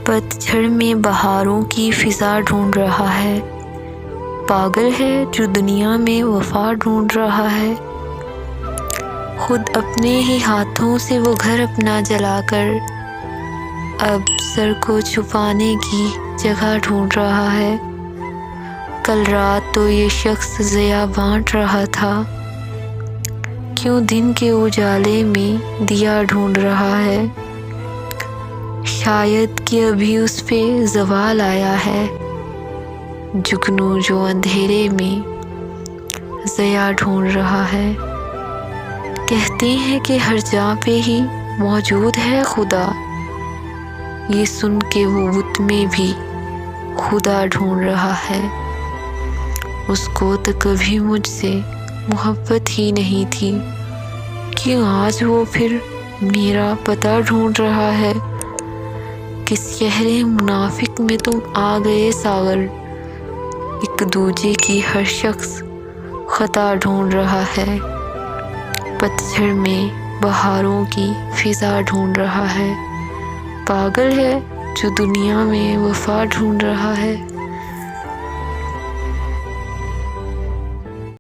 पतझड़ में बहारों की फिजा ढूंढ रहा है। पागल है जो दुनिया में वफा ढूंढ रहा है। खुद अपने ही हाथों से वो घर अपना जलाकर अब सर को छुपाने की जगह ढूंढ रहा है। कल रात तो ये शख्स ज़िया बांट रहा था, क्यों दिन के उजाले में दिया ढूंढ रहा है। शायद कि अभी उस पे ज़वाल आया है, जुगनू जो अंधेरे में ज़िया ढूंढ रहा है। कहते हैं कि हर जगह पे ही मौजूद है खुदा, ये सुन के वो बुत में भी खुदा ढूंढ रहा है। उसको तो कभी मुझसे मोहब्बत ही नहीं थी, क्यों आज वो फिर मेरा पता ढूंढ रहा है। किस शहरे मुनाफिक में तुम आ गए सागर, एक दूजे की हर शख्स खता ढूंढ रहा है। पतझड़ में बहारों की फिजा ढूंढ रहा है। पागल है जो दुनिया में वफा ढूंढ रहा है।